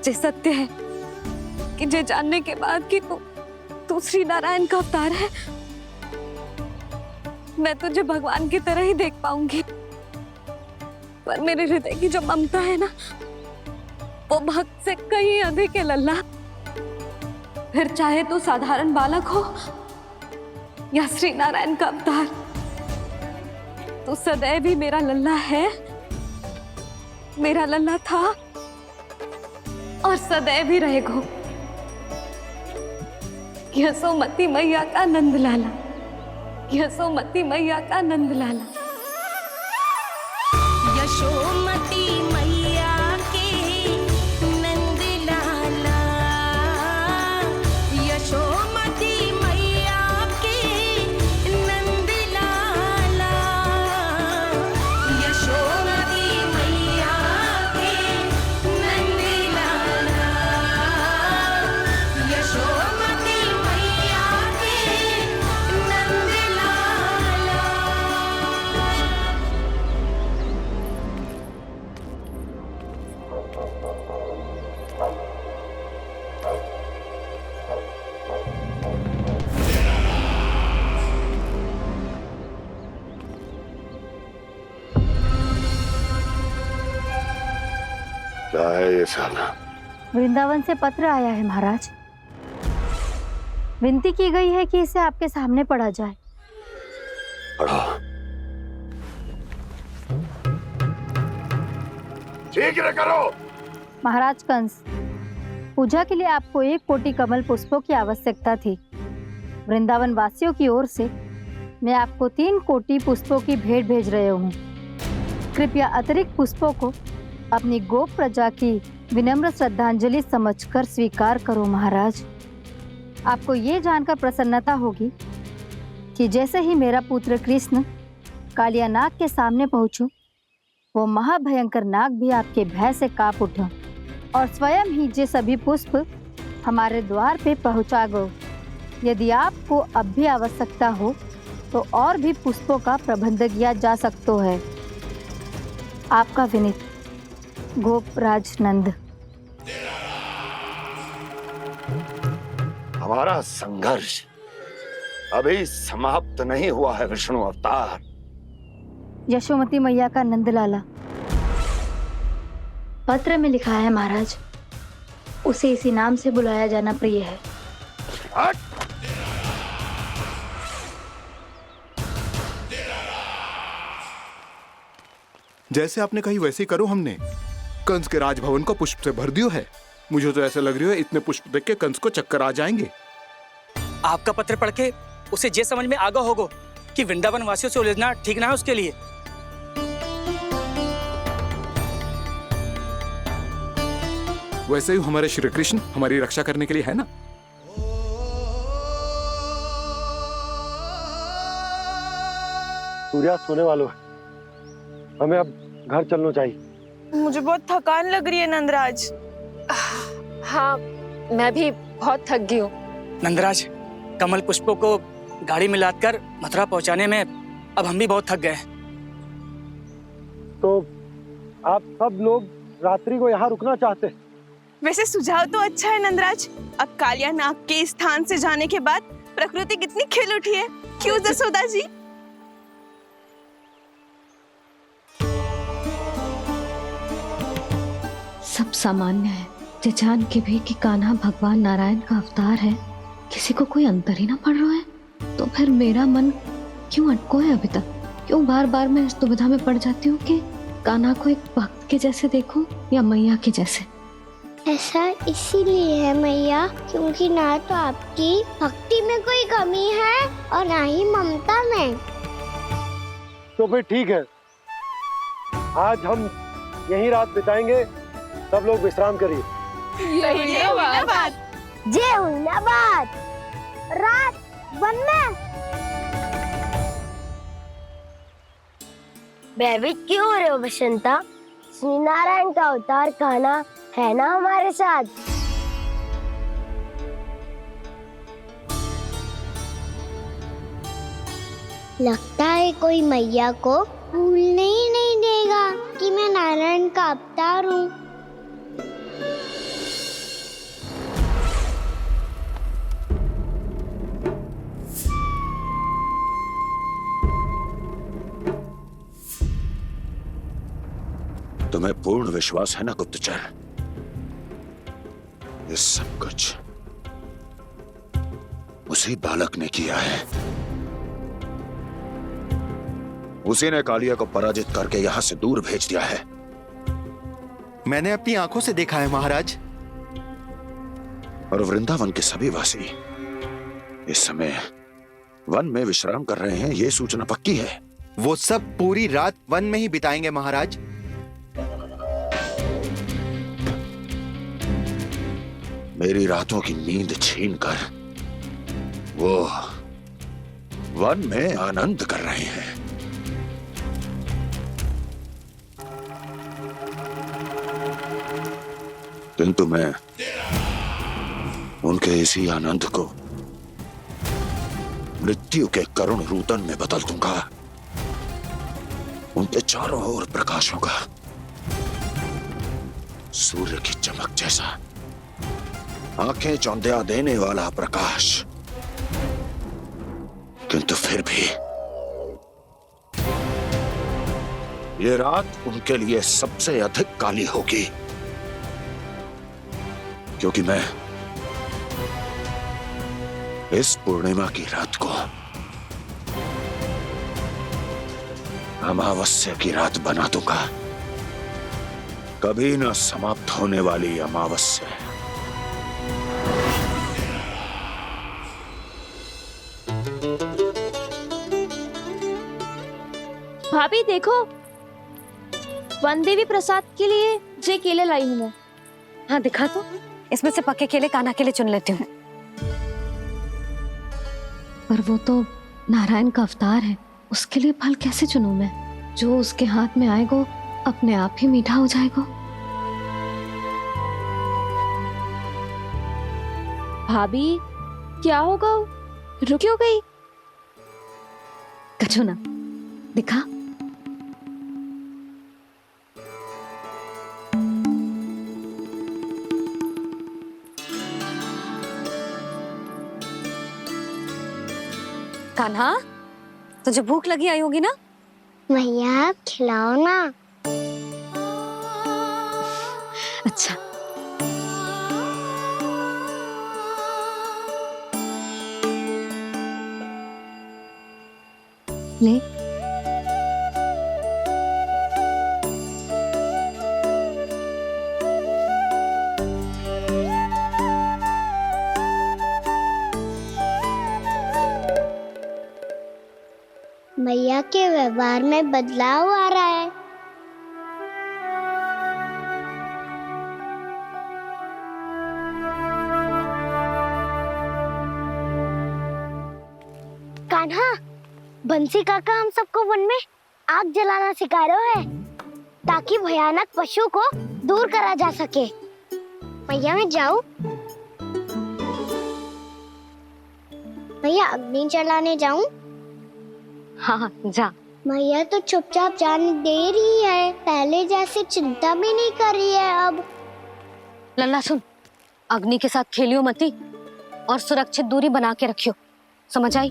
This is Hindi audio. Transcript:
जे सत्य है कि जे जानने के बाद कि तू श्री नारायण का अवतार है, मैं तुझे भगवान की तरह ही देख पाऊंगी। पर मेरे हृदय की जो ममता है ना, वो भक्त से कहीं अधिक है लल्ला। फिर चाहे तू साधारण बालक हो या श्री नारायण का अवतार, तू सदैव ही मेरा लल्ला है, मेरा लल्ला था और सदैव ही रहेगा। यशोमती मैया का नंद लाला, यशोमती मैया का नंद लाला। यशोमती मैया के नंद लाला, यशोमती मैया के नंद लाला, यशोमती मैया के नंद लाला, यशोमती मैया के नंद लाला। क्या है ये साला? वृंदावन से पत्र आया है महाराज। विनती की गई है कि इसे आपके सामने पढ़ा जाए। पढ़ो। शीघ्र करो। महाराज कंस, पूजा के लिए आपको 1 कोटि कमल पुष्पों की आवश्यकता थी। वृंदावन वासियों की ओर से मैं आपको 3 कोटि पुष्पों की भेंट भेज रहे हूँ। कृपया अतिरिक्त पुष्पों को अपनी गोप प्रजा की विनम्र श्रद्धांजलि समझकर स्वीकार करो महाराज। आपको ये जानकर प्रसन्नता होगी कि जैसे ही मेरा पुत्र कृष्ण कालिया नाग के सामने पहुंचो, वो महाभयंकर नाग भी आपके भय से कांप उठा और स्वयं ही जे सभी पुष्प हमारे द्वार पे पहुंचा गो। यदि आपको अब भी आवश्यकता हो तो और भी पुष्पों का प्रबंध किया जा सकता है। आपका विनीत गोपराज नंद। हमारा संघर्ष अभी समाप्त नहीं हुआ है विष्णु अवतार। यशोमती मैया का नंदलाला। पत्र में लिखा है महाराज, उसे इसी नाम से बुलाया जाना प्रिय है। हट! जैसे आपने कही वैसे ही करो। हमने कंस के राजभवन को पुष्प से भर दियो है। मुझे तो ऐसा लग रही है इतने पुष्प देख के कंस को चक्कर आ जाएंगे। आपका पत्र पढ़ के उसे ये समझ में आगा होगा कि वृंदावन वासियों से उलझना ठीक ना है उसके लिए। वैसे ही हमारे श्री कृष्ण हमारी रक्षा करने के लिए है ना। सूर्यास्त होने वाला है, हमें अब घर चलना चाहिए। मुझे बहुत थकान लग रही है नंदराज। हाँ, मैं भी बहुत थक गई हूँ। नंदराज, कमल पुष्पों को गाड़ी में लादकर मथुरा पहुंचाने में अब हम भी बहुत थक गए। तो आप सब लोग रात्रि को यहाँ रुकना चाहते हैं? वैसे सुझाव तो अच्छा है नंदराज। अब कालिया नाग के स्थान से जाने के बाद प्रकृति कितनी खिल उठी है, क्यों जसोदा जी? सब सामान्य है, जे जान के भी कि कान्हा भगवान नारायण का अवतार है, किसी को कोई अंतर ही ना पड़ रहा है। तो फिर मेरा मन क्यों अटको है अभी तक? क्यों बार बार मैं इस दुविधा में पड़ जाती हूँ कि कान्हा को एक भक्त के जैसे देखूं या मैया के जैसे? ऐसा इसीलिए है मैया, क्योंकि ना तो आपकी भक्ति में कोई कमी है और ना ही ममता में। तो फिर ठीक है, आज हम यहीं रात बिताएंगे। सब लोग विश्राम करिए। जय हुइलाबाद। जय हुइलाबाद। रात वन में भयभीत क्यों हो रहे हो बसंता? श्री नारायण का अवतार कान्हा है ना हमारे साथ। लगता है कोई मैया को भूलने ही नहीं देगा कि मैं नारायण का अवतार हूँ। तुम्हें पूर्ण विश्वास है ना गुप्तचर? ये सब कुछ उसी बालक ने किया है। उसी ने कालिया को पराजित करके यहां से दूर भेज दिया है। मैंने अपनी आंखों से देखा है महाराज। और वृंदावन के सभी वासी इस समय वन में विश्राम कर रहे हैं, ये सूचना पक्की है। वो सब पूरी रात वन में ही बिताएंगे महाराज। मेरी रातों की नींद छीनकर वो वन में आनंद कर रहे हैं। किंतु मैं उनके इसी आनंद को मृत्यु के करुण रूदन में बदल दूंगा। उनके चारों ओर प्रकाश होगा, सूर्य की चमक जैसा, आंखें चौंधिया देने वाला प्रकाश। किंतु फिर भी ये रात उनके लिए सबसे अधिक काली होगी, क्योंकि मैं इस पूर्णिमा की रात को अमावस्या की रात बना दूंगा। कभी न समाप्त होने वाली अमावस्या। भाभी देखो, वन देवी प्रसाद के लिए जे केले लाई हूँ मैं। हाँ दिखा तो, इसमें से पके केले कान्हा के लिए चुन लेती हूँ। पर वो तो नारायण का अवतार है, उसके लिए फल कैसे चुनूं मैं? जो उसके हाथ में आएगा अपने आप ही मीठा हो जाएगा। भाभी क्या होगा, रुक क्यों गई? कछु ना, दिखा। कान्हा, तुझे भूख लगी आई होगी ना? मैया आप खिलाओ ना। अच्छा। ले। मैया के व्यवहार में बदलाव आ रहा है। कान्हा, बंसी काका हम सबको वन में आग जलाना सिखा रहे हैं, ताकि भयानक पशु को दूर करा जा सके। मैया मैं जाऊं? मैया अग्नि जलाने जाऊं? हाँ जा। मैया तो चुपचाप जाने दे रही है, पहले जैसे चिंता भी नहीं कर रही है अब। लल्ला सुन, अग्नि के साथ खेलियो मती और सुरक्षित दूरी बना के रखियो, समझ आई?